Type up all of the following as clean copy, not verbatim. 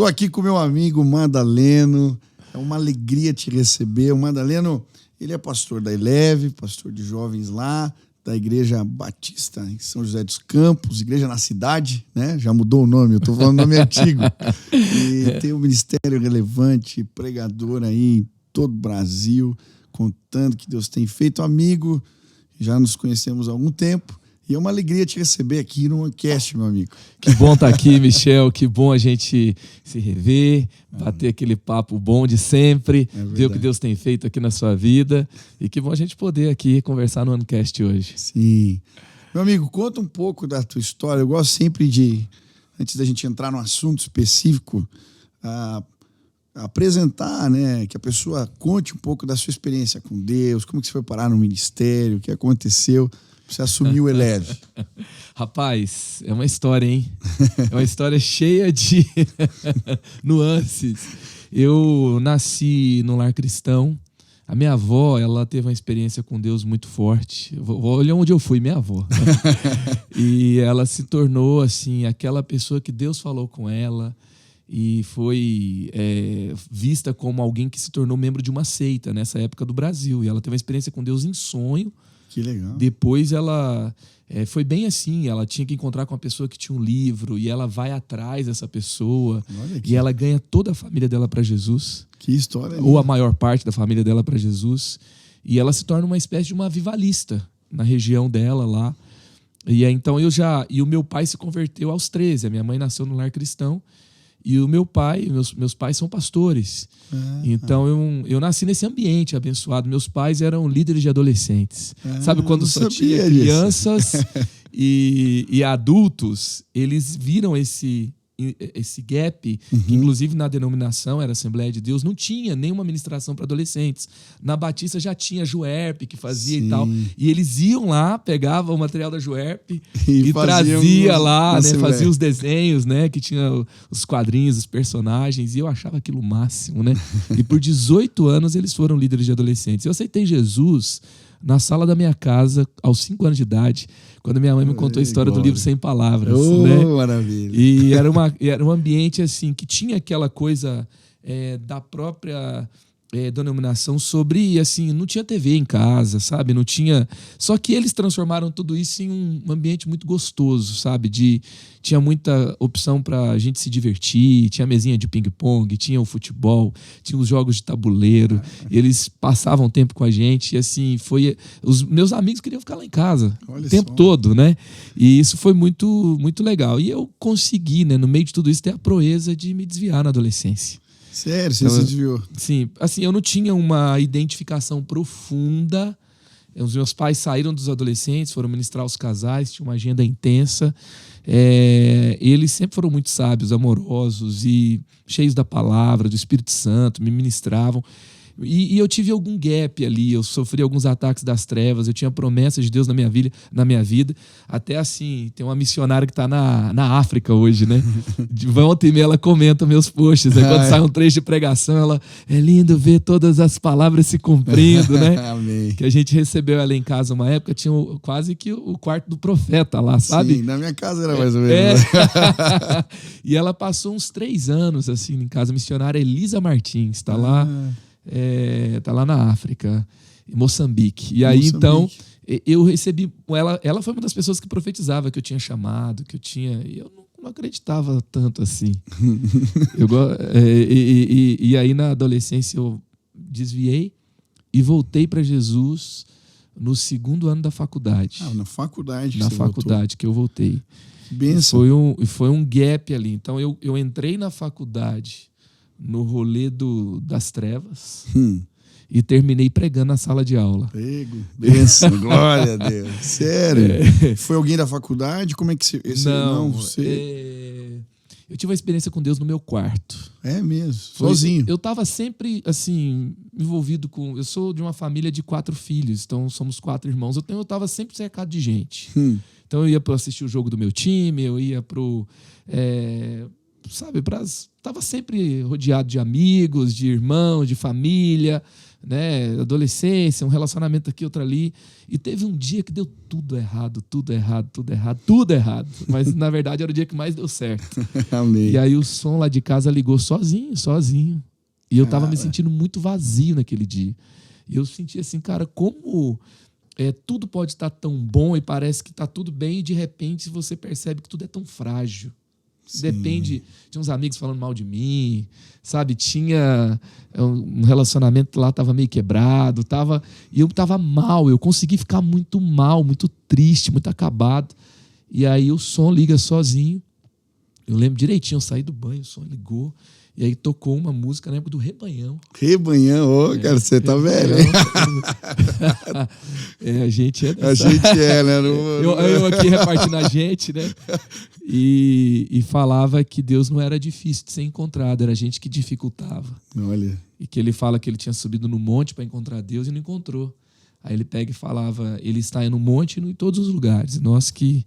Estou aqui com meu amigo Madaleno. É uma alegria te receber. O Madaleno, ele é pastor da Eleve, pastor de jovens lá, da Igreja Batista em São José dos Campos, igreja na cidade, né? Já mudou o nome, eu estou falando nome antigo. E tem um ministério relevante, pregador aí em todo o Brasil, contando que Deus tem feito. Amigo, já nos conhecemos há algum tempo. E é uma alegria te receber aqui no OneCast, meu amigo. Que bom estar aqui, Michel. Que bom a gente se rever, bater aquele papo bom de sempre, ver o que Deus tem feito aqui na sua vida. E que bom a gente poder aqui conversar no OneCast hoje. Sim. Meu amigo, conta um pouco da tua história. Eu gosto sempre de, antes da gente entrar num assunto específico, apresentar, né, que a pessoa conte um pouco da sua experiência com Deus, como que você foi parar no ministério, o que aconteceu. Você assumiu o Eleve. Rapaz, é uma história, hein? É uma história cheia de nuances. Eu nasci num lar cristão. A minha avó, ela teve uma experiência com Deus muito forte. Olha onde eu fui, minha avó. E ela se tornou, assim, aquela pessoa que Deus falou com ela e foi vista como alguém que se tornou membro de uma seita nessa época do Brasil. E ela teve uma experiência com Deus em sonho. Que legal. Depois ela foi bem assim, ela tinha que encontrar com uma pessoa que tinha um livro e ela vai atrás dessa pessoa e ela ganha toda a família dela para Jesus. Que história. Ou a maior parte da família dela para Jesus. E ela se torna uma espécie de uma avivalista na região dela lá. E aí, então e o meu pai se converteu aos 13. A minha mãe nasceu no lar cristão. E o meu pai, meus pais são pastores. Então eu nasci nesse ambiente abençoado. Meus pais eram líderes de adolescentes. Sabe quando só tinha crianças e adultos, eles viram esse gap, que inclusive na denominação era Assembleia de Deus, não tinha nenhuma ministração para adolescentes. Na Batista já tinha a Juerp que fazia e tal. E eles iam lá, pegavam o material da Juerp e trazia lá, né, fazia os desenhos, né, que tinha os quadrinhos, os personagens, e eu achava aquilo o máximo, né? E por 18 anos eles foram líderes de adolescentes. Eu aceitei Jesus na sala da minha casa, aos 5 anos de idade, quando minha mãe me contou a história do livro Sem Palavras. Né? Maravilha. E era um ambiente assim que tinha aquela coisa da própria denominação sobre, assim, não tinha TV em casa, sabe? Não tinha... Só que eles transformaram tudo isso em um ambiente muito gostoso, sabe? Tinha muita opção pra gente se divertir, tinha mesinha de ping-pong, tinha o futebol, tinha os jogos de tabuleiro, eles passavam tempo com a gente e assim, os meus amigos queriam ficar lá em casa o tempo todo, né? E isso foi muito, muito legal. E eu consegui, né, no meio de tudo isso, ter a proeza de me desviar na adolescência. Sério? Você se desviou? Sim. Assim, eu não tinha uma identificação profunda. Os meus pais saíram dos adolescentes, foram ministrar os casais, tinha uma agenda intensa. Eles sempre foram muito sábios, amorosos e cheios da palavra, do Espírito Santo, me ministravam. E eu tive algum gap ali, eu sofri alguns ataques das trevas, eu tinha promessas de Deus na minha vida. Até assim, tem uma missionária que está na África hoje, né? De volta e meia ela comenta meus posts. Aí quando sai um trecho de pregação, ela é lindo ver todas as palavras se cumprindo, né? Amém. Que a gente recebeu ela em casa uma época, tinha quase que o quarto do profeta lá, sabe? Sim, na minha casa era mais ou menos. E ela passou uns 3 anos assim em casa. A missionária Elisa Martins, está lá. Tá lá na África, em Moçambique. E aí, então, eu recebi... Ela foi uma das pessoas que profetizava que eu tinha chamado, que eu tinha... E eu não acreditava tanto assim. E aí, na adolescência, eu desviei e voltei para Jesus no 2º ano da faculdade. Na faculdade que eu voltei. Benção. Foi um gap ali. Então, eu entrei na faculdade no rolê das trevas e terminei pregando na sala de aula. Benção, glória a Deus. Sério? Foi alguém da faculdade? Como é que você... Eu tive uma experiência com Deus no meu quarto. É mesmo? Sozinho? Eu estava sempre, assim, envolvido com... Eu sou de uma família de 4 filhos, então somos 4 irmãos. Eu estava sempre cercado de gente. Então eu ia para assistir o jogo do meu time, eu ia sabe, tava sempre rodeado de amigos, de irmãos, de família, né? Adolescência, um relacionamento aqui, outro ali. E teve um dia que deu tudo errado. Mas, na verdade, era o dia que mais deu certo. Amém. E aí o som lá de casa ligou sozinho. E eu tava me sentindo muito vazio naquele dia. E eu senti assim, cara, como tudo pode estar tão bom e parece que tá tudo bem e de repente você percebe que tudo é tão frágil. Sim. Depende, tinha uns amigos falando mal de mim, sabe? Tinha um relacionamento lá, tava meio quebrado, e eu tava mal, eu consegui ficar muito mal, muito triste, muito acabado. E aí o som liga sozinho. Eu lembro direitinho, eu saí do banho, o som ligou. E aí tocou uma música na época do Rebanhão. Rebanhão, cara, você tá velho, hein? A gente é dessa. A gente é, né? Eu aqui repartindo a gente, né? E falava que Deus não era difícil de ser encontrado, era a gente que dificultava. Olha. E que ele fala que ele tinha subido no monte para encontrar Deus e não encontrou. Aí ele pega e falava, ele está no monte e em todos os lugares. Nós que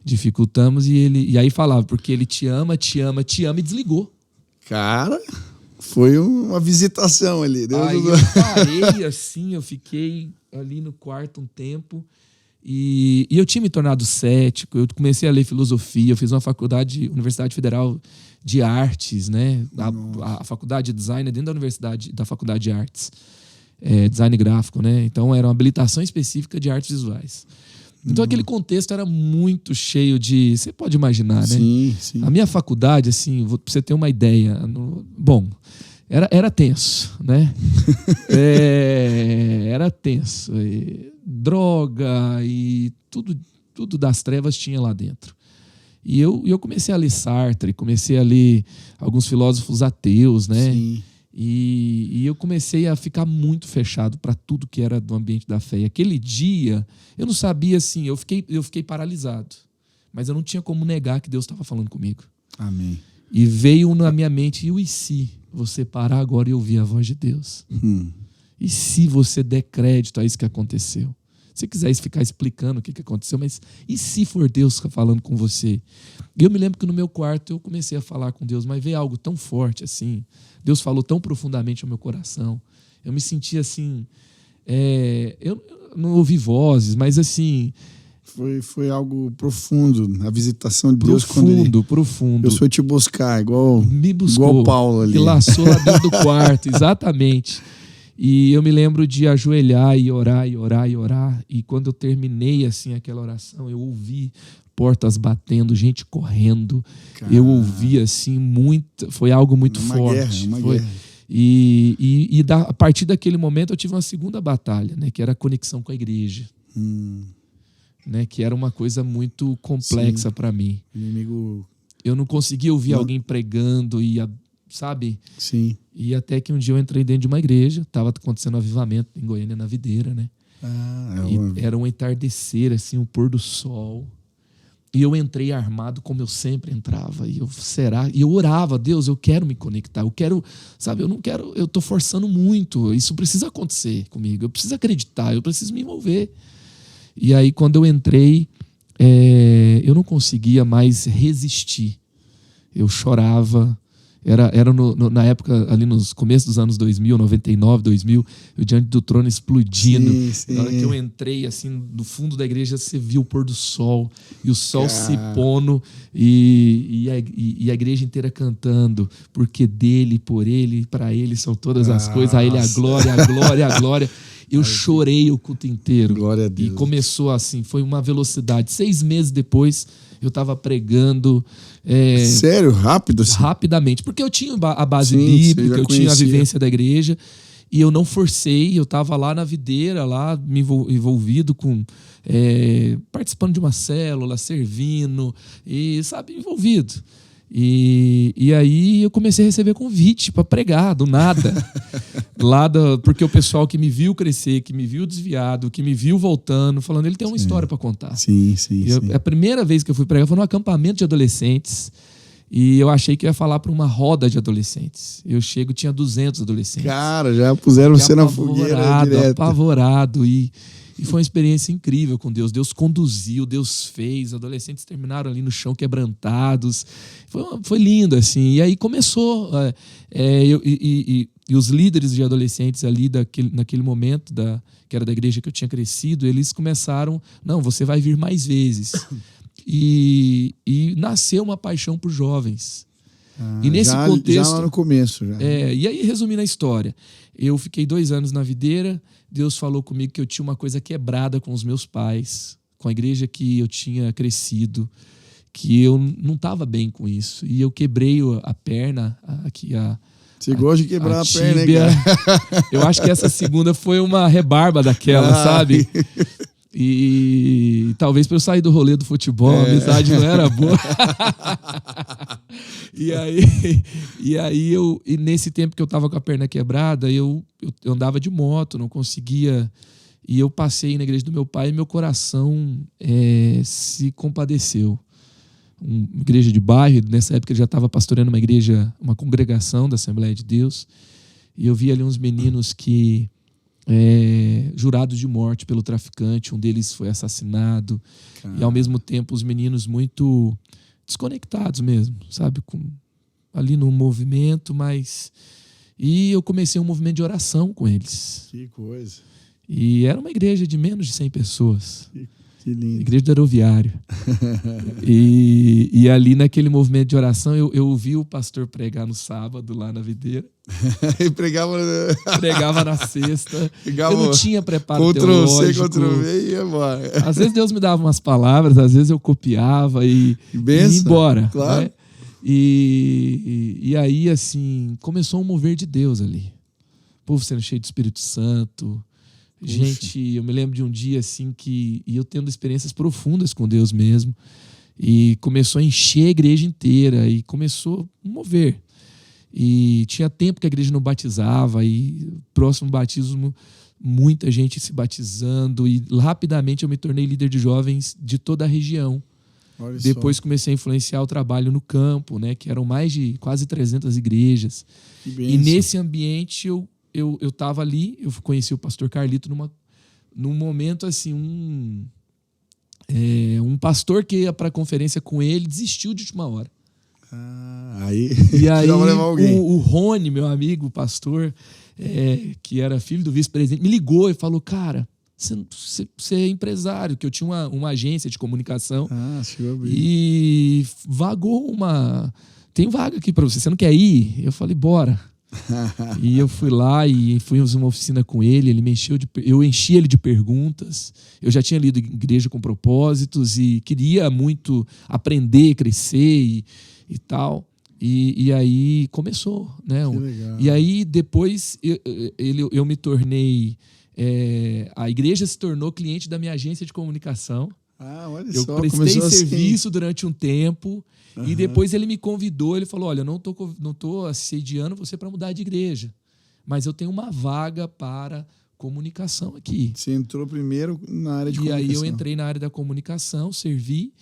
dificultamos e aí falava, porque ele te ama e desligou. Cara, foi uma visitação ali. Aí eu parei assim, eu fiquei ali no quarto um tempo e eu tinha me tornado cético, eu comecei a ler filosofia, eu fiz uma faculdade, Universidade Federal de Artes, né? A faculdade de design é dentro da faculdade de artes, design gráfico, né? Então era uma habilitação específica de artes visuais. Então aquele contexto era muito cheio de... Você pode imaginar, né? Sim. A minha faculdade, assim, pra você ter uma ideia... Bom, era tenso, né? Era tenso. Droga e tudo das trevas tinha lá dentro. E eu comecei a ler Sartre, comecei a ler alguns filósofos ateus, né? Sim. E eu comecei a ficar muito fechado para tudo que era do ambiente da fé. E aquele dia, eu não sabia assim, eu fiquei paralisado. Mas eu não tinha como negar que Deus estava falando comigo. Amém. E veio na minha mente, e se você parar agora e ouvir a voz de Deus? E se você der crédito a isso que aconteceu? Se quiser ficar explicando o que aconteceu, mas e se for Deus falando com você? E eu me lembro que no meu quarto eu comecei a falar com Deus, mas veio algo tão forte assim. Deus falou tão profundamente ao meu coração. Eu me senti assim... eu não ouvi vozes, mas assim... Foi algo profundo, a visitação de Deus. Profundo. Eu sou te buscar, Me buscou, igual Paulo ali. Me laçou lá dentro do quarto, exatamente. E eu me lembro de ajoelhar e orar. E quando eu terminei assim aquela oração, eu ouvi portas batendo, gente correndo. Cara, eu ouvi assim foi algo muito forte. Uma guerra. E a partir daquele momento eu tive uma segunda batalha, né, que era a conexão com a igreja. Né, que era uma coisa muito complexa para mim. Inimigo... Eu não conseguia ouvir alguém pregando sabe? Sim. E até que um dia eu entrei dentro de uma igreja, estava acontecendo um avivamento em Goiânia, na Videira, né? Era um entardecer, assim, um pôr do sol. E eu entrei armado como eu sempre entrava. E eu orava, Deus, eu quero me conectar, eu quero, sabe, eu tô forçando muito, isso precisa acontecer comigo, eu preciso acreditar, eu preciso me envolver. E aí, quando eu entrei, eu não conseguia mais resistir. Eu chorava. Era na época, ali nos começos dos anos 2000, 99, 2000, eu diante do trono explodindo. Sim. Na hora que eu entrei, assim, no fundo da igreja, você viu o pôr do sol, e o sol se pondo, e a igreja inteira cantando, porque dele, por ele, para ele são todas as coisas, a ele a glória, a glória, a glória. Eu chorei o culto inteiro. Glória a Deus. E começou assim, foi uma velocidade. 6 meses depois, eu estava pregando. Sério? Rápido? Assim? Rapidamente. Porque eu tinha a base bíblica, eu tinha a vivência da igreja. E eu não forcei, eu estava lá na videira, lá me envolvido com... participando de uma célula, servindo, e sabe, envolvido. E aí eu comecei a receber convite para pregar, do nada. Porque o pessoal que me viu crescer, que me viu desviado, que me viu voltando, falando, ele tem uma história para contar. Sim. A primeira vez que eu fui pregar foi num acampamento de adolescentes. E eu achei que eu ia falar para uma roda de adolescentes. Eu chego, tinha 200 adolescentes. Cara, já puseram você na fogueira direto. Apavorado. E E foi uma experiência incrível com Deus. Deus conduziu, Deus fez. Adolescentes terminaram ali no chão quebrantados. Foi lindo, assim. E aí começou. E os líderes de adolescentes ali naquele momento, que era da igreja que eu tinha crescido, eles começaram, não, você vai vir mais vezes. E nasceu uma paixão por jovens. E nesse contexto, já lá no começo. Já. E aí, resumindo a história, eu fiquei 2 anos na videira. Deus falou comigo que eu tinha uma coisa quebrada com os meus pais, com a igreja que eu tinha crescido, que eu não estava bem com isso. E eu quebrei a perna, Você gosta de quebrar a perna, hein, cara? Eu acho que essa segunda foi uma rebarba daquela, sabe? E talvez para eu sair do rolê do futebol, a amizade não era boa. E nesse tempo que eu tava com a perna quebrada, eu andava de moto, não conseguia. E eu passei na igreja do meu pai e meu coração se compadeceu. Uma igreja de bairro, nessa época ele já estava pastoreando uma congregação da Assembleia de Deus. E eu vi ali uns meninos que jurados de morte pelo traficante, um deles foi assassinado. Caramba. E ao mesmo tempo os meninos muito desconectados mesmo, sabe, ali no movimento, e eu comecei um movimento de oração com eles. Que coisa. E era uma igreja de menos de 100 pessoas. Que lindo. Igreja do Aeroviário. e ali naquele movimento de oração, eu ouvi o pastor pregar no sábado lá na videira. E pregava na sexta. Eu não tinha preparo teológico. Ctrl+C, e ia embora. Às vezes Deus me dava umas palavras, às vezes eu copiava e ia embora. Claro. Né? E aí, assim, começou um mover de Deus ali. O povo sendo cheio do Espírito Santo. Puxa. Gente, eu me lembro de um dia assim e eu tendo experiências profundas com Deus mesmo. E começou a encher a igreja inteira e começou a mover. E tinha tempo que a igreja não batizava, e próximo batismo, muita gente se batizando, e rapidamente eu me tornei líder de jovens de toda a região. Olha Depois só. comecei a influenciar o trabalho no campo, né, que eram mais de quase 300 igrejas. Que E bênção. nesse ambiente eu estava ali, eu conheci o pastor Carlito num momento assim, um pastor que ia para a conferência com ele desistiu de última hora. E aí levar alguém. o Rony, meu amigo, o pastor, que era filho do vice-presidente, me ligou e falou, cara, você é empresário, que eu tinha uma agência de comunicação. Chegou a abrir. E vagou tem vaga aqui para você não quer ir? Eu falei, bora. E eu fui lá e fui fazer uma oficina com ele, eu enchi ele de perguntas. Eu já tinha lido Igreja com Propósitos e queria muito aprender, crescer e tal. E aí começou, né? Que legal. E aí depois eu me tornei... a igreja se tornou cliente da minha agência de comunicação. Olha eu só, prestei começou serviço durante um tempo. E depois ele me convidou, ele falou, olha, não tô assediando você para mudar de igreja, mas eu tenho uma vaga para comunicação aqui. Você entrou primeiro na área de comunicação. E aí eu entrei na área da comunicação, servi,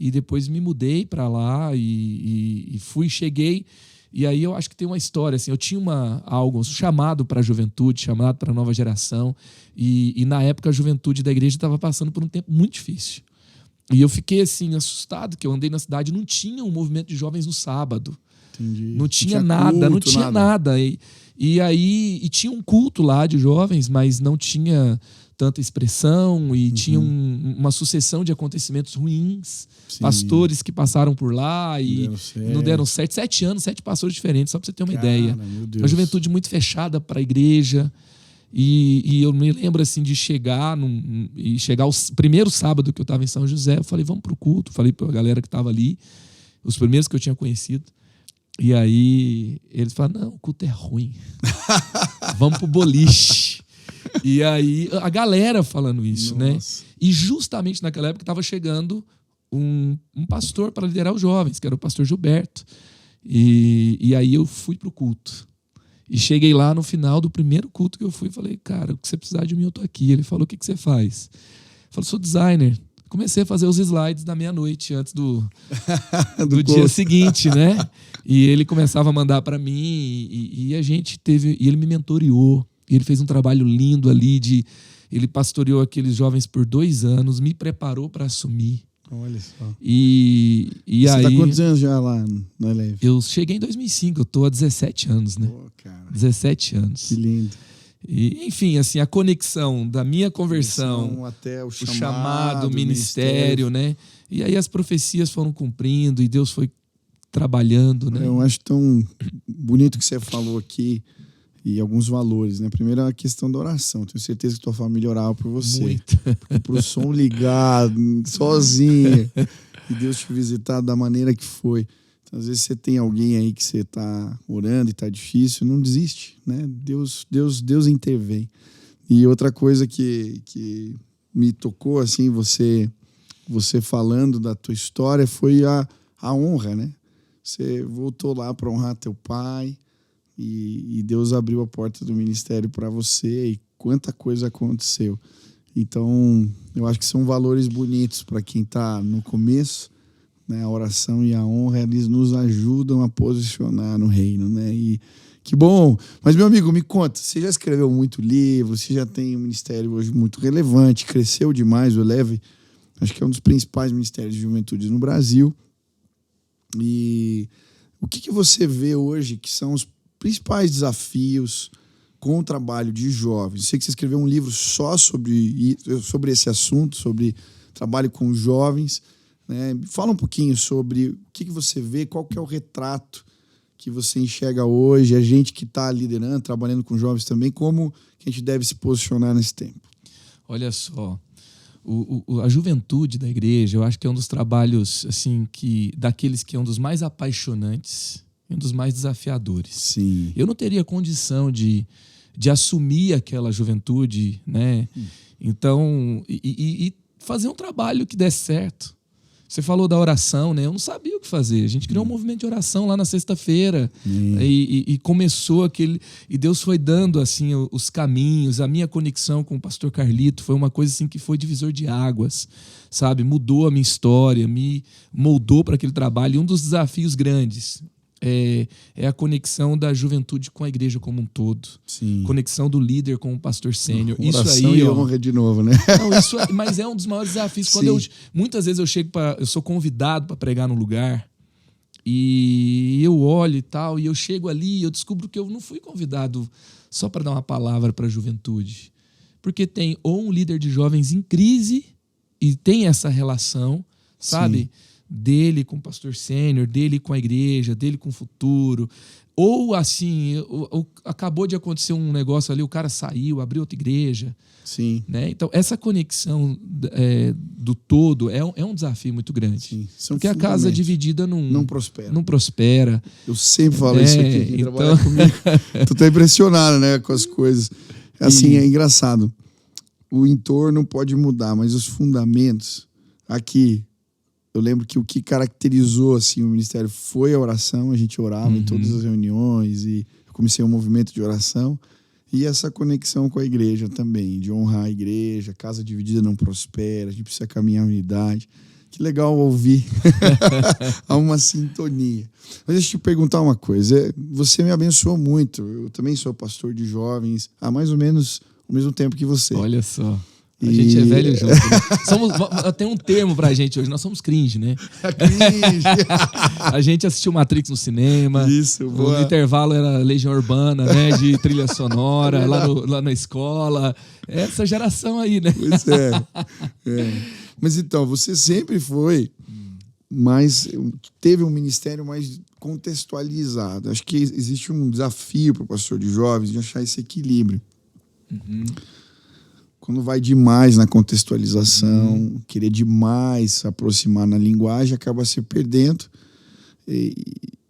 e depois me mudei para lá e cheguei. E aí eu acho que tem uma história, assim, eu tinha algo chamado para a juventude, chamado para a nova geração, e na época a juventude da igreja estava passando por um tempo muito difícil. E eu fiquei assim, assustado, que eu andei na cidade e não tinha um movimento de jovens no sábado. Entendi. Não tinha nada, não tinha nada. E aí tinha um culto lá de jovens, mas não tinha tanta expressão, e tinha uma sucessão de acontecimentos ruins. Sim. Pastores que passaram por lá e não deram certo. 7 anos, 7 pastores diferentes, só para você ter uma ideia. Uma juventude muito fechada para a igreja. E eu me lembro assim de chegar o primeiro sábado que eu estava em São José, eu falei, vamos pro culto. Falei para a galera que estava ali, os primeiros que eu tinha conhecido. E aí eles falaram, não, o culto é ruim. Vamos pro boliche. E aí a galera falando isso, né? E justamente naquela época estava chegando um pastor para liderar os jovens, que era o pastor Gilberto. E aí eu fui pro culto. E cheguei lá no final do primeiro culto que eu fui e falei, cara, o que você precisar de mim, eu tô aqui. Ele falou, o que você faz? Eu falei, sou designer. Comecei a fazer os slides da meia-noite, antes do dia seguinte, né? E ele começava a mandar para mim, e a gente teve... E ele me mentoreou. E ele fez um trabalho lindo ali Ele pastoreou aqueles jovens por 2 anos, me preparou para assumir. Olha só. E Você aí... tá quantos anos já lá no Eleve? Eu cheguei em 2005, eu tô há 17 anos, né? Pô, cara. 17 anos. Que lindo. E, enfim, assim, a conexão da minha conversão, até o chamado, o ministério, né? E aí as profecias foram cumprindo e Deus foi trabalhando, né? Eu acho tão bonito que você falou aqui e alguns valores, né? Primeiro a questão da oração. Tenho certeza que tua família orava por você. Muito. Pro som ligado, sozinha, e Deus te visitar da maneira que foi. Então, às vezes você tem alguém aí que você está orando e está difícil, não desiste, né? Deus intervém. E outra coisa que me tocou, assim, você falando da tua história, foi a honra, né? Você voltou lá para honrar teu pai e Deus abriu a porta do ministério para você e quanta coisa aconteceu. Então, eu acho que são valores bonitos para quem está no começo, né? A oração e a honra, eles nos ajudam a posicionar no reino, né? E que bom! Mas, meu amigo, me conta, você já escreveu muito livro, você já tem um ministério hoje muito relevante, cresceu demais, o Eleve, acho que é um dos principais ministérios de juventude no Brasil. E o que você vê hoje que são os principais desafios com o trabalho de jovens? Sei que você escreveu um livro só sobre esse assunto, sobre trabalho com jovens, né? Fala um pouquinho sobre o que você vê, qual que é o retrato que você enxerga hoje, a gente que está liderando, trabalhando com jovens também, como que a gente deve se posicionar nesse tempo? Olha só, a juventude da igreja, eu acho que é um dos trabalhos, assim, daqueles que é um dos mais apaixonantes e um dos mais desafiadores. Sim. Eu não teria condição de assumir aquela juventude, né? Então, e fazer um trabalho que desse certo. Você falou da oração, né? Eu não sabia o que fazer. A gente criou um movimento de oração lá na sexta-feira e começou aquele... E Deus foi dando, assim, os caminhos. A minha conexão com o pastor Carlito foi uma coisa, assim, que foi divisor de águas, sabe? Mudou a minha história, me moldou para aquele trabalho. E um dos desafios grandes é a conexão da juventude com a igreja como um todo. Sim. Conexão do líder com o pastor sênior. Oração Isso aí, e honra de novo, né? Não, mas é um dos maiores desafios. Muitas vezes eu sou convidado para pregar no lugar e eu olho e tal, e eu chego ali e eu descubro que eu não fui convidado só para dar uma palavra para a juventude. Porque tem ou um líder de jovens em crise e tem essa relação, sabe? Sim. Dele com o pastor sênior, dele com a igreja, dele com o futuro. Ou assim, acabou de acontecer um negócio ali, o cara saiu, abriu outra igreja. Sim. Né? Então, essa conexão do todo é um desafio muito grande. Sim. Porque a casa dividida não prospera. Eu sempre falo isso aqui, quem trabalha comigo. Tu tá impressionado, né, com as coisas. Assim, é engraçado. O entorno pode mudar, mas os fundamentos aqui... Eu lembro que o que caracterizou assim, o ministério foi a oração. A gente orava em todas as reuniões e eu comecei um movimento de oração. E essa conexão com a igreja também, de honrar a igreja. Casa dividida não prospera, a gente precisa caminhar em unidade. Que legal ouvir. Há uma sintonia. Mas deixa eu te perguntar uma coisa. Você me abençoou muito. Eu também sou pastor de jovens há mais ou menos o mesmo tempo que você. Olha só. A gente é velho junto. Né? Tem um termo pra gente hoje, nós somos cringe, né? Cringe. A gente assistiu Matrix no cinema. Isso, boa. No intervalo era Legião Urbana, né? De trilha sonora, lá na escola. Essa geração aí, né? Pois é. Mas então, você sempre foi teve um ministério mais contextualizado. Acho que existe um desafio para o pastor de jovens de achar esse equilíbrio. Quando vai demais na contextualização, querer demais se aproximar na linguagem, acaba se perdendo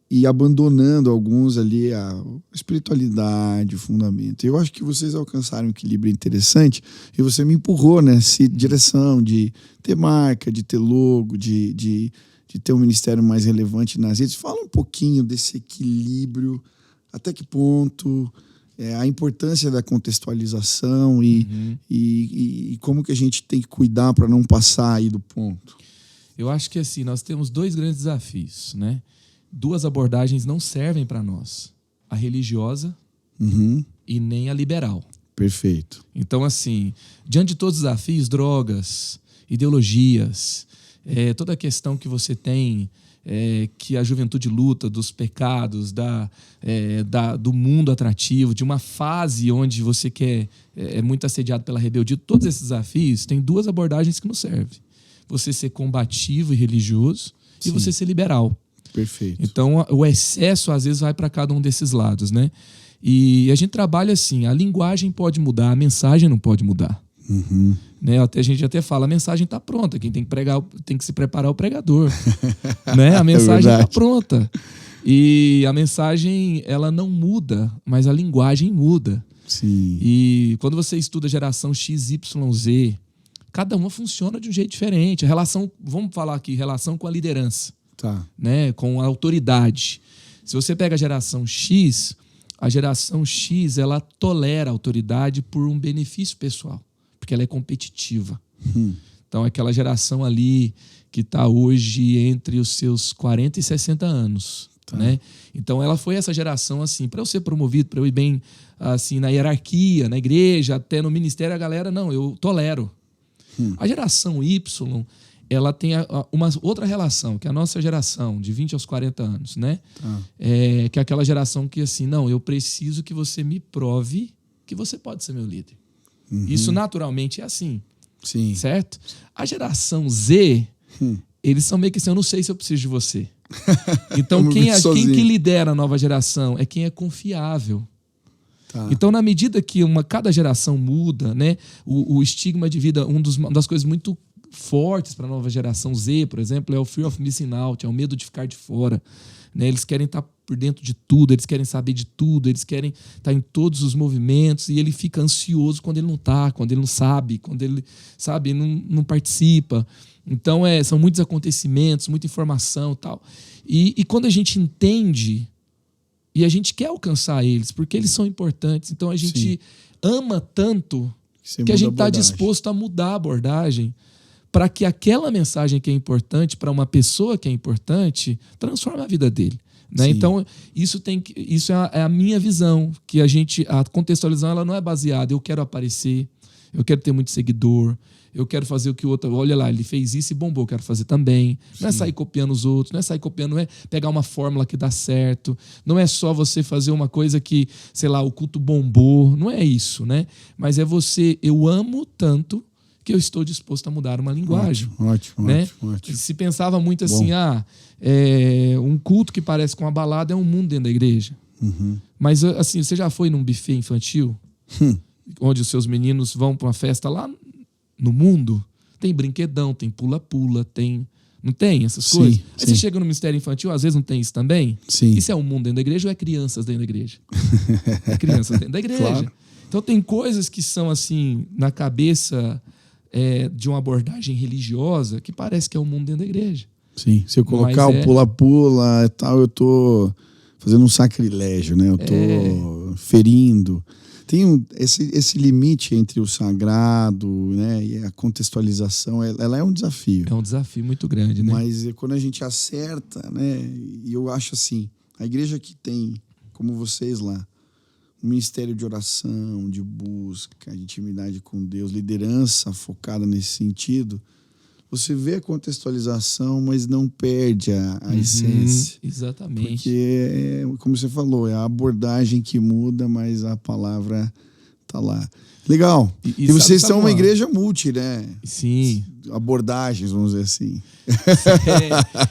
e abandonando alguns ali a espiritualidade, o fundamento. Eu acho que vocês alcançaram um equilíbrio interessante e você me empurrou nessa direção de ter marca, de ter logo, de ter um ministério mais relevante nas redes. Fala um pouquinho desse equilíbrio, até que ponto... a importância da contextualização e como que a gente tem que cuidar para não passar aí do ponto. Eu acho que assim, nós temos 2 grandes desafios, né? 2 abordagens não servem para nós. A religiosa e nem a liberal. Perfeito. Então, assim, diante de todos os desafios, drogas, ideologias, toda a questão que você tem, que a juventude luta, dos pecados, do mundo atrativo, de uma fase onde você é muito assediado pela rebeldia, todos esses desafios, tem duas abordagens que nos servem. Você ser combativo e religioso e você ser liberal. Perfeito. Então, o excesso, às vezes, vai para cada um desses lados, né? E a gente trabalha assim, a linguagem pode mudar, a mensagem não pode mudar. Uhum. Né? A gente até fala, a mensagem está pronta, quem tem que pregar, tem que se preparar é o pregador. Né? A mensagem está pronta. E a mensagem, ela não muda, mas a linguagem muda. Sim. E quando você estuda a geração XYZ, cada uma funciona de um jeito diferente. A relação, vamos falar aqui, relação com a liderança. Tá. Né? Com a autoridade. Se você pega a geração X ela tolera a autoridade por um benefício pessoal, porque ela é competitiva. Então, aquela geração ali que está hoje entre os seus 40 e 60 anos. Tá. Né? Então, ela foi essa geração assim, para eu ser promovido, para eu ir bem assim, na hierarquia, na igreja, até no ministério, a galera, não, eu tolero. A geração Y, ela tem uma outra relação, que é a nossa geração, de 20 aos 40 anos, né? Que é aquela geração que, assim, não, eu preciso que você me prove que você pode ser meu líder. Isso, naturalmente, é assim. Sim. Certo? A geração Z, eles são meio que assim, eu não sei se eu preciso de você. Então, quem que lidera a nova geração? É quem é confiável. Tá. Então, na medida que cada geração muda, né? O estigma de vida, uma das coisas muito fortes para a nova geração Z, por exemplo, é o fear of missing out, é o medo de ficar de fora. Né? Eles querem estar por dentro de tudo, eles querem saber de tudo, eles querem estar em todos os movimentos e ele fica ansioso quando ele não está, quando ele não sabe, quando ele sabe, não participa. Então, são muitos acontecimentos, muita informação e tal. E quando a gente entende e a gente quer alcançar eles, porque eles são importantes, então a gente ama tanto que a gente está disposto a mudar a abordagem para que aquela mensagem que é importante para uma pessoa que é importante transforme a vida dele. Né? Então, isso é a minha visão, que a contextualização ela não é baseada, eu quero aparecer, eu quero ter muito seguidor, eu quero fazer o que o outro... Olha lá, ele fez isso e bombou, eu quero fazer também. Não é sair copiando os outros, não é sair copiando, não é pegar uma fórmula que dá certo, não é só você fazer uma coisa que, sei lá, o culto bombou, não é isso, né? Mas é eu amo tanto que eu estou disposto a mudar uma linguagem. Ótimo. Se pensava muito assim, um culto que parece com uma balada é um mundo dentro da igreja. Mas assim, você já foi num buffet infantil? Onde os seus meninos vão para uma festa lá no mundo? Tem brinquedão, tem pula-pula, tem... Não tem essas coisas? Aí você chega no ministério infantil, às vezes não tem isso também? Sim. Isso é um mundo dentro da igreja ou é crianças dentro da igreja? É crianças dentro da igreja. Claro. Então tem coisas que são assim, na cabeça... de uma abordagem religiosa que parece que é o mundo dentro da igreja. Sim, se eu colocar o pula-pula e tal, eu tô fazendo um sacrilégio, né? Eu tô ferindo. Tem esse limite entre o sagrado, né, e a contextualização, ela é um desafio. É um desafio muito grande, né? Mas quando a gente acerta, né, e eu acho assim, a igreja que tem, como vocês lá, um ministério de oração, de busca, de intimidade com Deus, liderança focada nesse sentido, você vê a contextualização, mas não perde a essência. Exatamente. Porque, como você falou, é a abordagem que muda, mas a palavra está lá. Legal. E vocês são uma igreja multi, né? Sim. Abordagens, vamos dizer assim.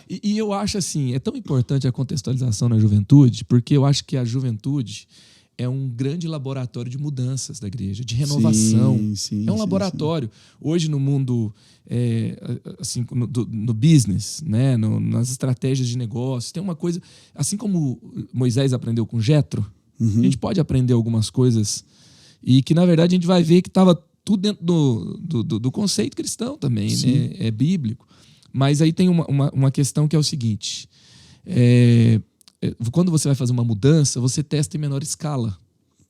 E eu acho assim, é tão importante a contextualização na juventude, porque eu acho que a juventude é um grande laboratório de mudanças da igreja, de renovação. É um laboratório. Hoje, no mundo, assim, no business, né? Nas estratégias de negócio, tem uma coisa... Assim como Moisés aprendeu com Jetro, a gente pode aprender algumas coisas e que, na verdade, a gente vai ver que estava tudo dentro do conceito cristão também, né? É bíblico. Mas aí tem uma questão que é o seguinte... quando você vai fazer uma mudança, você testa em menor escala.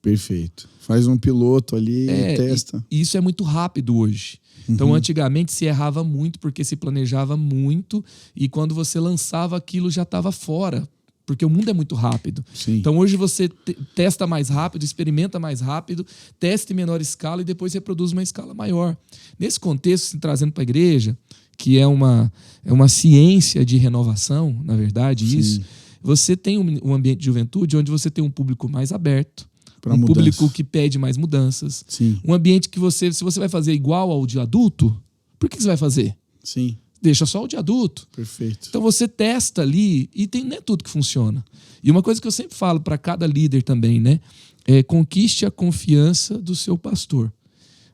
Perfeito. Faz um piloto ali e testa. E isso é muito rápido hoje. Então, antigamente se errava muito porque se planejava muito e quando você lançava aquilo já estava fora. porque o mundo é muito rápido. Sim. Então hoje você testa mais rápido, experimenta mais rápido, testa em menor escala e depois reproduz uma escala maior. Nesse contexto, se trazendo para a igreja, que é uma ciência de renovação, na verdade, Sim. isso, você tem um ambiente de juventude onde você tem um público mais aberto, Pra um mudança. público que pede mais mudanças, Sim. um ambiente que se você vai fazer igual ao de adulto, por que você vai fazer? Sim. Deixa só o de adulto. Perfeito. Então você testa ali e não é tudo que funciona. E uma coisa que eu sempre falo para cada líder também, né? Conquiste a confiança do seu pastor.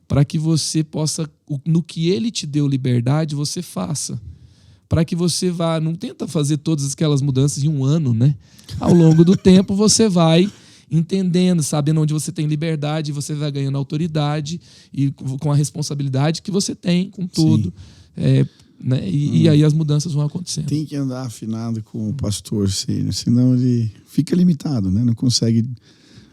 Para que você possa, no que ele te deu liberdade, você faça. Para que você vá, não tenta fazer todas aquelas mudanças em um ano, né? Ao longo do tempo você vai entendendo, sabendo onde você tem liberdade, você vai ganhando autoridade e com a responsabilidade que você tem com tudo. Né? E aí as mudanças vão acontecendo. Tem que andar afinado com o pastor, senão ele fica limitado, né? Não consegue.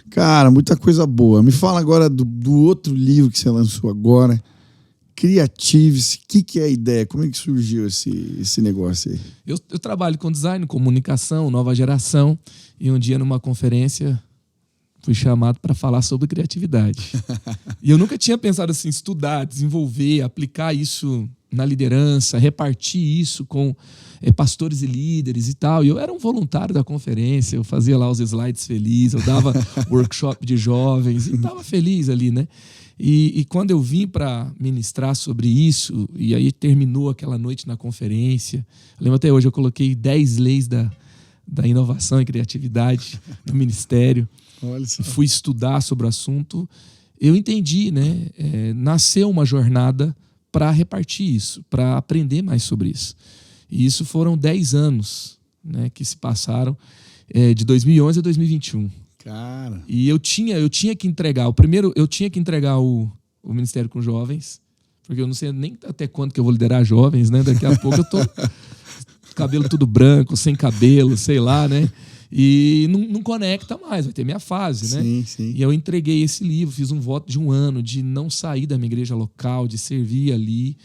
Cara, muita coisa boa. Me fala agora do outro livro que você lançou agora, Creatives. O que é a ideia? Como é que surgiu esse negócio aí? Eu trabalho com design, comunicação, nova geração, e um dia numa conferência fui chamado para falar sobre criatividade. E eu nunca tinha pensado assim, estudar, desenvolver, aplicar isso na liderança, repartir isso com pastores e líderes e tal. E eu era um voluntário da conferência, eu fazia lá os slides felizes, eu dava workshop de jovens e estava feliz ali, né? E quando eu vim para ministrar sobre isso, e aí terminou aquela noite na conferência, eu lembro até hoje, eu coloquei 10 leis da inovação e criatividade no ministério. Olha só. E fui estudar sobre o assunto. Eu entendi, né? Nasceu uma jornada para repartir isso, para aprender mais sobre isso. E isso foram 10 anos, né, que se passaram, de 2011 a 2021. Cara. E eu tinha que entregar. Eu tinha que entregar o Ministério com Jovens, porque eu não sei nem até quando que eu vou liderar jovens, né? Daqui a pouco eu tô cabelo tudo branco, sem cabelo, sei lá, né? E não conecta mais, vai ter minha fase, né? Sim, sim. E eu entreguei esse livro, fiz um voto de 1 ano, de não sair da minha igreja local, de servir ali.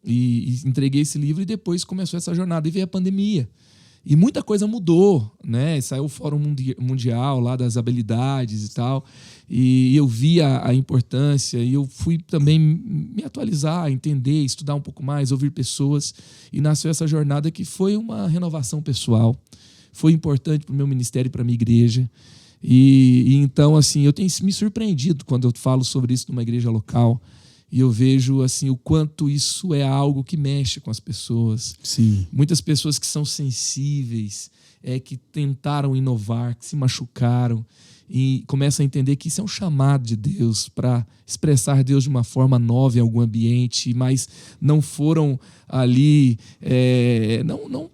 E entreguei esse livro e depois começou essa jornada. E veio a pandemia. E muita coisa mudou, né? Saiu o Fórum Mundial lá das habilidades e tal. E eu vi a importância e eu fui também me atualizar, entender, estudar um pouco mais, ouvir pessoas. E nasceu essa jornada que foi uma renovação pessoal. Foi importante para o meu ministério e para a minha igreja. E então, assim, eu tenho me surpreendido quando eu falo sobre isso numa igreja local. E eu vejo assim, o quanto isso é algo que mexe com as pessoas. Sim. Muitas pessoas que são sensíveis, que tentaram inovar, que se machucaram e começam a entender que isso é um chamado de Deus para expressar Deus de uma forma nova em algum ambiente, mas não foram ali,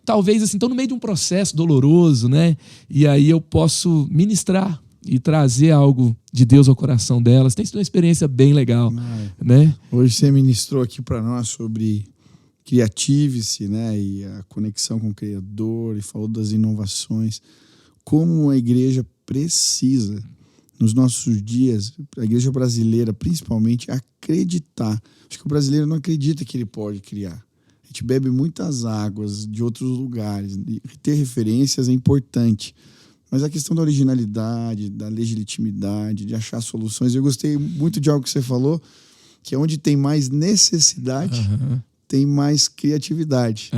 talvez assim, estão no meio de um processo doloroso, né? E aí eu posso ministrar e trazer algo de Deus ao coração delas. Tem sido uma experiência bem legal, né? Hoje você ministrou aqui para nós sobre Creatives-se, né? E a conexão com o Criador, e falou das inovações. Como a igreja precisa, nos nossos dias, a igreja brasileira principalmente, acreditar. Acho que o brasileiro não acredita que ele pode criar. A gente bebe muitas águas de outros lugares. E ter referências é importante. Mas a questão da originalidade, da legitimidade, de achar soluções. Eu gostei muito de algo que você falou, que é onde tem mais necessidade, tem mais criatividade.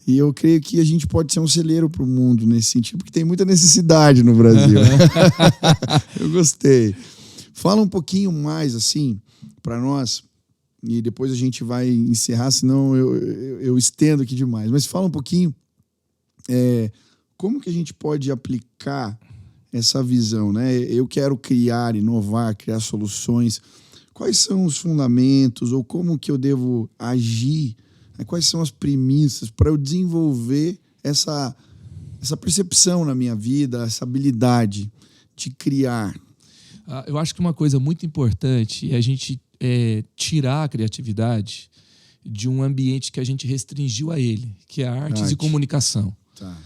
E eu creio que a gente pode ser um celeiro para o mundo nesse sentido, porque tem muita necessidade no Brasil. Eu gostei. Fala um pouquinho mais, assim, para nós, e depois a gente vai encerrar, senão eu estendo aqui demais. Mas fala um pouquinho... como que a gente pode aplicar essa visão, né? Eu quero criar, inovar, criar soluções. Quais são os fundamentos ou como que eu devo agir? Quais são as premissas para eu desenvolver essa percepção na minha vida, essa habilidade de criar? Eu acho que uma coisa muito importante é a gente tirar a criatividade de um ambiente que a gente restringiu a ele, que é artes e comunicação. Tá.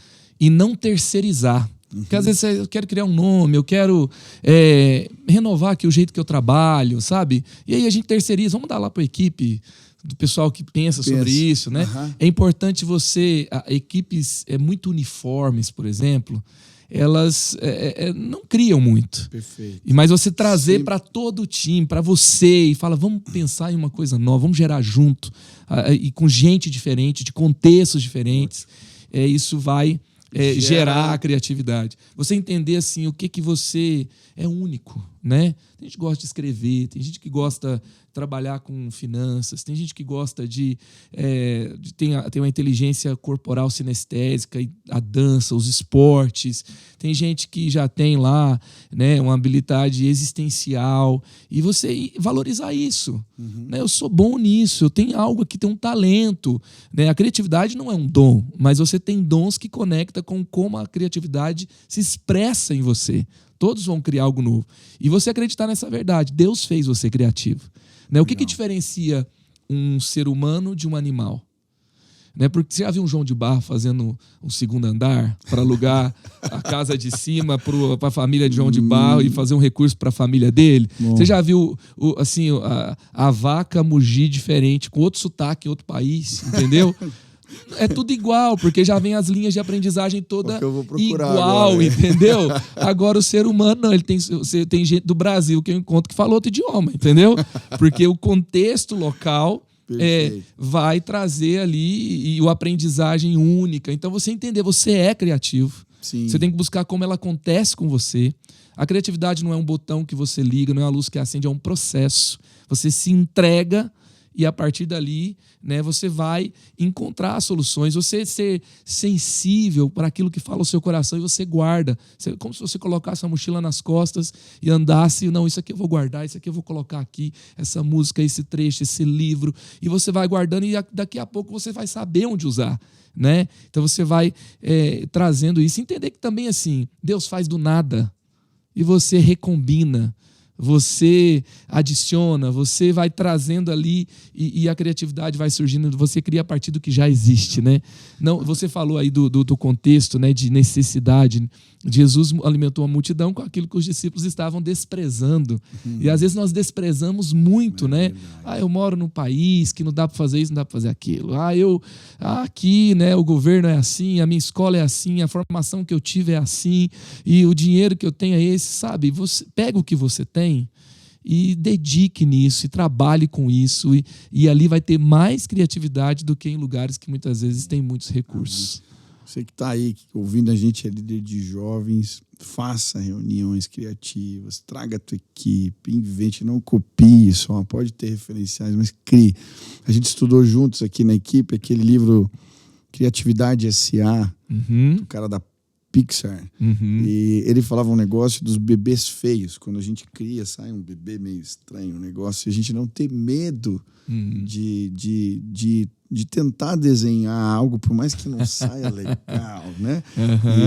E não terceirizar. Porque às vezes eu quero criar um nome, eu quero renovar aqui o jeito que eu trabalho, sabe? E aí a gente terceiriza, vamos dar lá para a equipe do pessoal que pensa sobre isso, né? É importante equipes muito uniformes, por exemplo, elas não criam muito. Perfeito. Mas você trazer para todo o time, para você, e fala, vamos pensar em uma coisa nova, vamos gerar junto, e com gente diferente, de contextos diferentes, isso vai gerar a criatividade. Você entender assim, o que você é único, né? Tem gente que gosta de escrever, tem gente que gosta de trabalhar com finanças, tem gente que gosta de ter uma inteligência corporal sinestésica, a dança, os esportes. Tem gente que já tem lá, né, uma habilidade existencial. E você valorizar isso. Né? Eu sou bom nisso, eu tenho algo aqui, tenho um talento. Né? A criatividade não é um dom, mas você tem dons que conectam com como a criatividade se expressa em você. Todos vão criar algo novo. E você acreditar nessa verdade. Deus fez você criativo. Né? O que diferencia um ser humano de um animal? Né? Porque você já viu um João de Barro fazendo um segundo andar para alugar a casa de cima para a família de João de Barro e fazer um recurso para a família dele? Bom. Você já viu a vaca mugir diferente, com outro sotaque em outro país, entendeu? É tudo igual, porque já vem as linhas de aprendizagem toda igual, agora, entendeu? Agora o ser humano, não, tem gente do Brasil que eu encontro que fala outro idioma, entendeu? Porque o contexto local vai trazer ali e a aprendizagem única. Então você entender, você é criativo. Sim. Você tem que buscar como ela acontece com você. A criatividade não é um botão que você liga, não é uma luz que acende, é um processo. Você se entrega e a partir dali, né, você vai encontrar soluções, você ser sensível para aquilo que fala o seu coração e você guarda. Como se você colocasse uma mochila nas costas e andasse, não, isso aqui eu vou guardar, isso aqui eu vou colocar aqui, essa música, esse trecho, esse livro, e você vai guardando e daqui a pouco você vai saber onde usar. Né? Então você vai trazendo isso. Entender que também assim, Deus faz do nada e você recombina. Você adiciona, você vai trazendo ali e a criatividade vai surgindo, você cria a partir do que já existe, né? Não, você falou aí do contexto, né, de necessidade. Jesus alimentou a multidão com aquilo que os discípulos estavam desprezando. E às vezes nós desprezamos muito, né? Eu moro num país que não dá para fazer isso, não dá para fazer aquilo. Aqui, né, o governo é assim, a minha escola é assim, a formação que eu tive é assim, e o dinheiro que eu tenho é esse, sabe? Você pega o que você tem e dedique nisso, e trabalhe com isso, e ali vai ter mais criatividade do que em lugares que muitas vezes tem muitos recursos. Você que está aí ouvindo a gente, é líder de jovens, faça reuniões criativas, traga a tua equipe, invente, não copie só, pode ter referenciais, mas crie. A gente estudou juntos aqui na equipe aquele livro Criatividade S.A., do cara da Pixar. E ele falava um negócio dos bebês feios. Quando a gente cria, sai um bebê meio estranho, um negócio, e a gente não ter medo de tentar desenhar algo, por mais que não saia legal, né?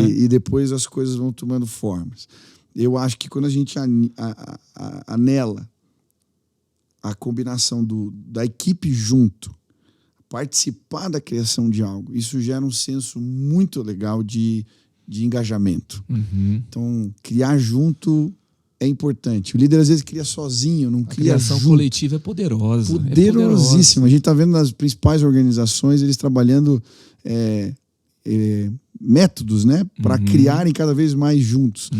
E depois as coisas vão tomando formas. Eu acho que quando a gente anela a combinação da equipe junto, participar da criação de algo, isso gera um senso muito legal de engajamento. Então, criar junto é importante. O líder às vezes cria sozinho, não cria junto. A criação coletiva é poderosa. Poderosíssima. A gente está vendo nas principais organizações eles trabalhando métodos, né, para criarem cada vez mais juntos.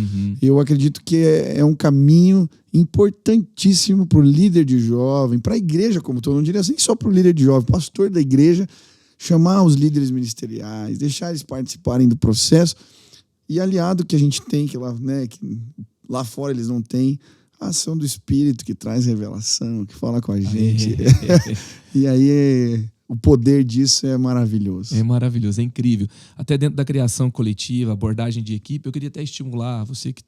Eu acredito que é um caminho importantíssimo para o líder de jovem, para a igreja como todo, não diria assim, só para o líder de jovem, pastor da igreja, chamar os líderes ministeriais, deixar eles participarem do processo, e aliado que a gente tem, que lá fora eles não têm, a ação do Espírito que traz revelação, que fala com a gente. E aí o poder disso é maravilhoso. É maravilhoso, é incrível. Até dentro da criação coletiva, abordagem de equipe, eu queria até estimular você que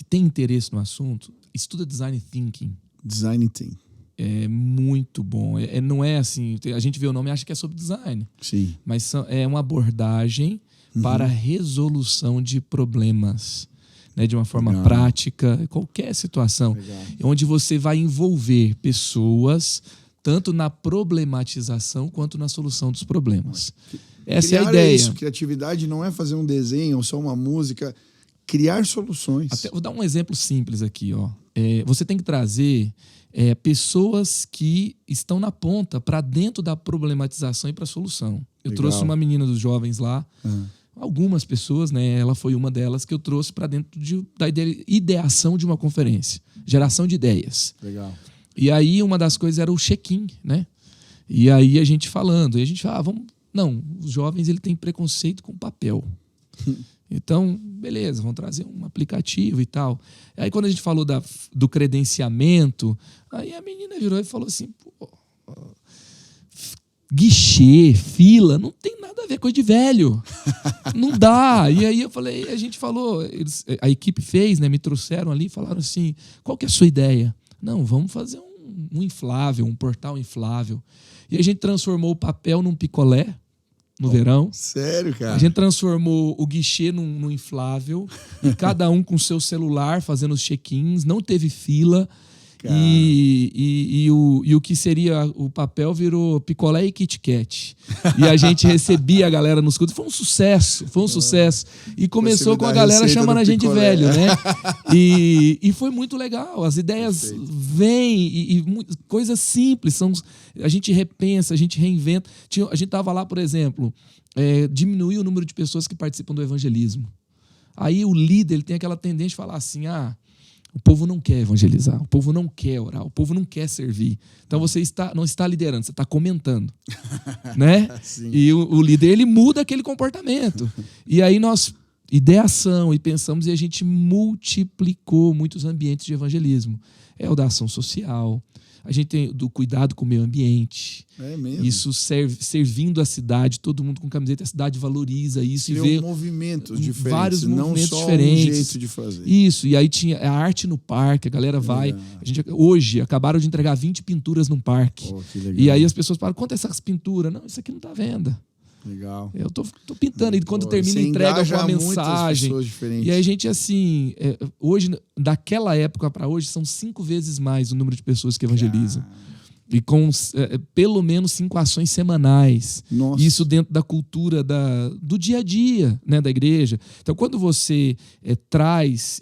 tem interesse no assunto, estuda Design Thinking. Design Thinking. É muito bom. Não é assim, a gente vê o nome e acha que é sobre design. Sim. Mas é uma abordagem para resolução de problemas, né, de uma forma prática, qualquer situação. Legal. Onde você vai envolver pessoas tanto na problematização quanto na solução dos problemas. Essa é a Criar ideia. isso. Criatividade não é fazer um desenho ou só uma música. Criar soluções. Vou dar um exemplo simples aqui. Ó. Você tem que trazer pessoas que estão na ponta para dentro da problematização e para a solução. Eu Legal. trouxe uma menina dos jovens lá, algumas pessoas, né? Ela foi uma delas que eu trouxe para dentro da ideação de uma conferência, geração de ideias. Legal. E aí uma das coisas era o check-in, né? E aí a gente falando, e a gente fala, não, os jovens ele tem preconceito com papel. Então, beleza, vamos trazer um aplicativo e tal. Aí quando a gente falou do credenciamento, aí a menina virou e falou assim, pô, guichê, fila, não tem nada a ver, coisa de velho. Não dá. E aí a gente falou, a equipe fez, né? Me trouxeram ali e falaram assim, qual que é a sua ideia? Não, vamos fazer um inflável, um portal inflável. E a gente transformou o papel num picolé no verão. Sério, cara? A gente transformou o guichê num inflável e cada um com seu celular fazendo os check-ins, não teve fila. E o que seria o papel virou picolé e Kit Kat. E a gente recebia a galera nos cultos. Foi um sucesso. E começou com a galera chamando a gente de velho, né? E foi muito legal. As ideias vêm coisas simples. A gente repensa, a gente reinventa. A gente estava lá, por exemplo, diminuir o número de pessoas que participam do evangelismo. Aí o líder ele tem aquela tendência de falar assim, o povo não quer evangelizar, o povo não quer orar, o povo não quer servir. Então você não está liderando, você está comentando. Né? E o líder ele muda aquele comportamento. E aí nós, ideação e pensamos, e a gente multiplicou muitos ambientes de evangelismo. O da ação social, a gente tem do cuidado com o meio ambiente. É mesmo. Isso servindo a cidade, todo mundo com camiseta, a cidade valoriza isso. Criou e vê movimentos diferentes, vários movimentos não só diferentes. um jeito de fazer. Isso, e aí tinha a arte no parque, a galera vai. Hoje, acabaram de entregar 20 pinturas num parque. Que legal. E aí as pessoas falam, quanto é essas pinturas? Não, isso aqui não está à venda. Legal. Eu tô pintando. E quando termina, entrega com uma mensagem. E aí a gente, assim, hoje, daquela época para hoje, são 5 vezes mais o número de pessoas que evangelizam. E com pelo menos 5 ações semanais. Nossa. Isso dentro da cultura do dia a dia, né, da igreja. Então, quando você traz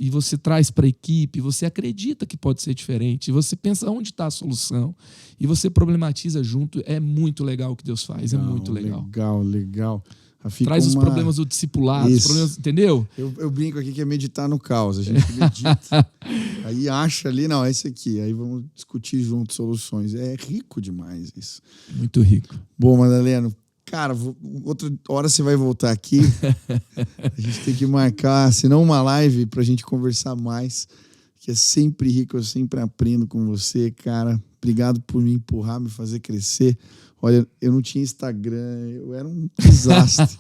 para a equipe, você acredita que pode ser diferente. Você pensa onde está a solução. E você problematiza junto. É muito legal o que Deus faz. Legal, é muito legal. Legal. Traz os problemas do discipulado, os problemas, entendeu? Eu brinco aqui que é meditar no caos. A gente medita, aí acha ali, não, é esse aqui. Aí vamos discutir juntos soluções. É rico demais isso. Muito rico. Bom, Madaleno, cara, outra hora você vai voltar aqui. A gente tem que marcar, se não uma live, pra gente conversar mais. Que é sempre rico, eu sempre aprendo com você, cara. Obrigado por me empurrar, me fazer crescer. Olha, eu não tinha Instagram, eu era um desastre.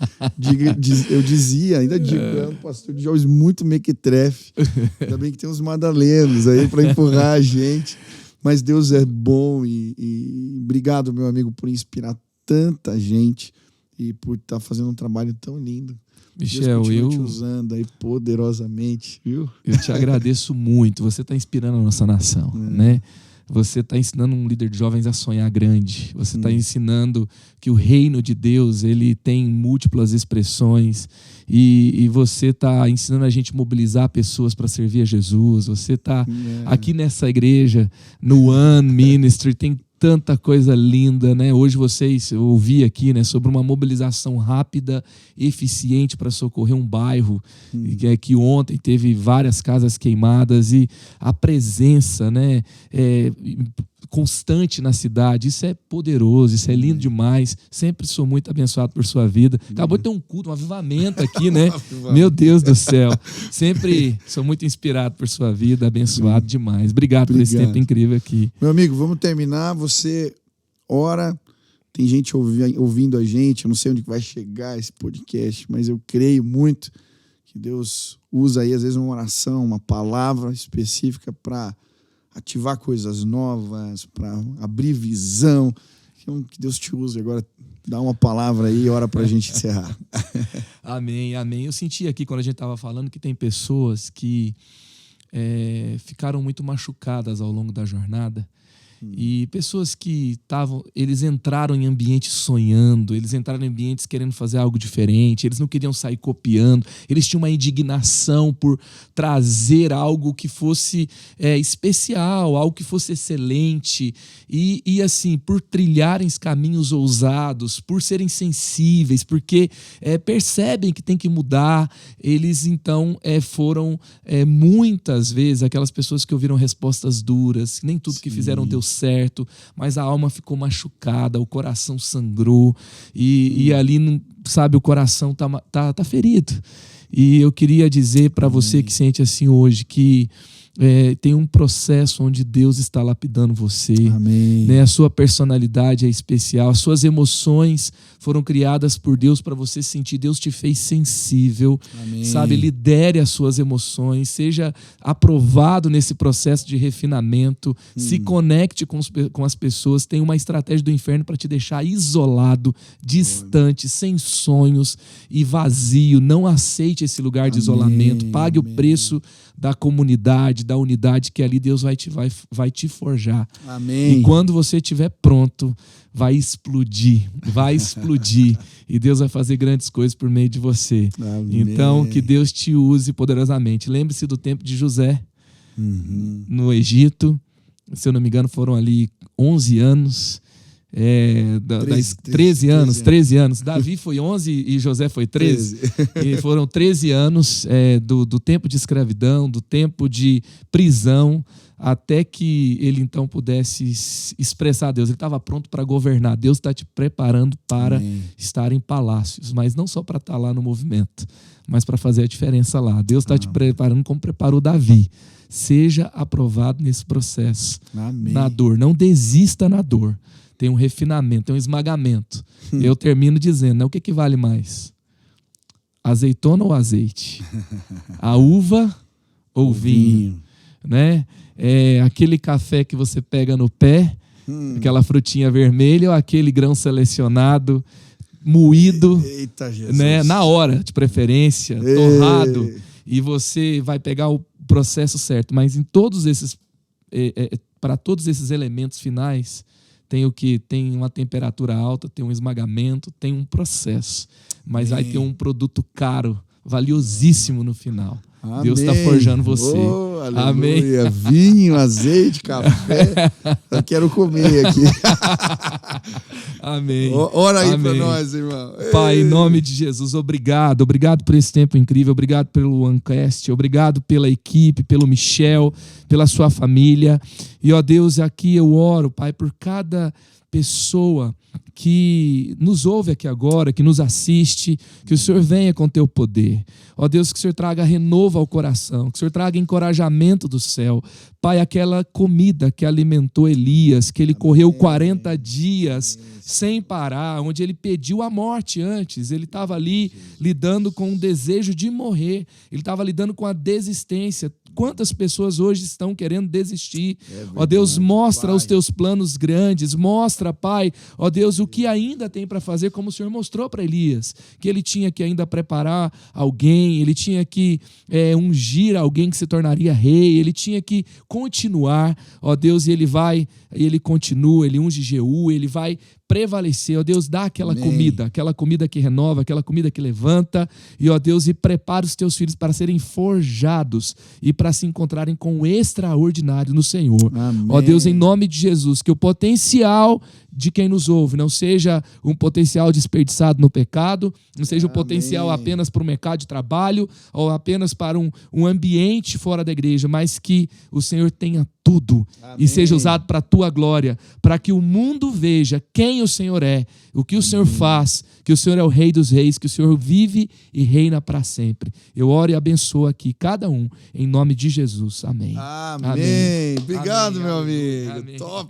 Eu dizia, ainda digo, eu era um pastor de jovens muito mequetrefe. Ainda bem que tem uns madalenos aí para empurrar a gente. Mas Deus é bom e obrigado, meu amigo, por inspirar tanta gente e por estar fazendo um trabalho tão lindo. Michel, Deus te usando aí poderosamente, viu? Eu te agradeço muito. Você está inspirando a nossa nação, né? Você está ensinando um líder de jovens a sonhar grande. Você está ensinando que o reino de Deus ele tem múltiplas expressões e você está ensinando a gente a mobilizar pessoas para servir a Jesus. Você está aqui nessa igreja, no One Ministry, tem tanta coisa linda, né? Hoje eu ouvi aqui, né, sobre uma mobilização rápida, eficiente para socorrer um bairro que ontem teve várias casas queimadas e a presença, né, constante na cidade. Isso é poderoso, isso é lindo demais. Sempre sou muito abençoado por sua vida. Acabou de ter um culto, um avivamento aqui, né? Meu Deus do céu. Sempre sou muito inspirado por sua vida, abençoado demais. Obrigado por esse tempo incrível aqui. Meu amigo, vamos terminar. Você ora, tem gente ouvindo a gente. Eu não sei onde vai chegar esse podcast, mas eu creio muito que Deus usa aí, às vezes, uma oração, uma palavra específica para ativar coisas novas, para abrir visão. Que Deus te use. Agora dá uma palavra aí e ora para a gente encerrar. Amém, amém. Eu senti aqui, quando a gente estava falando, que tem pessoas que ficaram muito machucadas ao longo da jornada E pessoas que eles entraram em ambientes sonhando, eles entraram em ambientes querendo fazer algo diferente, eles não queriam sair copiando, eles tinham uma indignação por trazer algo que fosse especial, algo que fosse excelente, e assim, por trilharem caminhos ousados, por serem sensíveis, porque percebem que tem que mudar, eles então foram muitas vezes aquelas pessoas que ouviram respostas duras, nem tudo que fizeram deu certo, mas a alma ficou machucada, o coração sangrou e ali, sabe, o coração tá ferido. E eu queria dizer para você que sente assim hoje que tem um processo onde Deus está lapidando você. Amém. Né? A sua personalidade é especial, as suas emoções foram criadas por Deus para você sentir. Deus te fez sensível. Amém. Sabe? Lidere as suas emoções, seja aprovado nesse processo de refinamento, se conecte com as pessoas. Tem uma estratégia do inferno para te deixar isolado, distante, sem sonhos e vazio. Não aceite esse lugar de isolamento. Pague o preço da comunidade, da unidade, que ali Deus vai te forjar. Amém. E quando você estiver pronto, vai explodir. E Deus vai fazer grandes coisas por meio de você. Amém. Então, que Deus te use poderosamente. Lembre-se do tempo de José, no Egito. Se eu não me engano, foram ali 11 anos. 13 anos. Davi foi 11 e José foi 13. E foram 13 anos do tempo de escravidão, do tempo de prisão, até que ele então pudesse expressar a Deus. Ele estava pronto para governar. Deus está te preparando para estar em palácios, mas não só para estar lá no movimento, mas para fazer a diferença lá. Deus está te preparando como preparou Davi. Seja aprovado nesse processo. Amém. Na dor. Não desista na dor. Tem um refinamento, tem um esmagamento. Eu termino dizendo, né, o que vale mais? Azeitona ou azeite? A uva ou o vinho? Né? Aquele café que você pega no pé, aquela frutinha vermelha, ou aquele grão selecionado, moído, eita, Jesus, né, na hora, de preferência, torrado, e você vai pegar o processo certo. Mas em todos esses, para todos esses elementos finais, tem uma temperatura alta, tem um esmagamento, tem um processo. Mas vai ter um produto caro, valiosíssimo no final. Amém. Deus está forjando você. Oh, amém. Vinho, azeite, café. Eu quero comer aqui. Amém. Ora aí para nós, irmão. Pai, em nome de Jesus, obrigado. Obrigado por esse tempo incrível. Obrigado pelo OneCast. Obrigado pela equipe, pelo Michel, pela sua família. E, ó Deus, aqui eu oro, Pai, por cada pessoa que nos ouve aqui agora, que nos assiste, que o Senhor venha com teu poder. Ó Deus, que o Senhor traga renovo ao coração, que o Senhor traga encorajamento do céu. Pai, aquela comida que alimentou Elias, que ele correu 40 dias sem parar, onde ele pediu a morte antes, ele estava ali lidando com o desejo de morrer, ele estava lidando com a desistência. Quantas pessoas hoje estão querendo desistir? Ó Deus, mostra Pai os teus planos grandes, mostra, Pai, ó Deus, o que ainda tem para fazer, como o Senhor mostrou para Elias, que ele tinha que ainda preparar alguém, ele tinha que ungir alguém que se tornaria rei, ele tinha que continuar, ó Deus, e ele continua, ele unge Jeú, ele vai prevalecer, ó Deus, dá aquela comida que renova, aquela comida que levanta, e ó Deus, e prepara os teus filhos para serem forjados e para se encontrarem com o extraordinário no Senhor. Amém. Ó Deus, em nome de Jesus, que o potencial de quem nos ouve não seja um potencial desperdiçado no pecado, não seja um potencial apenas para o mercado de trabalho ou apenas para um ambiente fora da igreja, mas que o Senhor tenha tudo e seja usado para a tua glória, para que o mundo veja quem o Senhor é, o que o Senhor faz, que o Senhor é o Rei dos Reis, que o Senhor vive e reina para sempre. Eu oro e abençoo aqui cada um, em nome de Jesus. Amém. Amém. Obrigado, Amém. meu amigo. Amém. Top.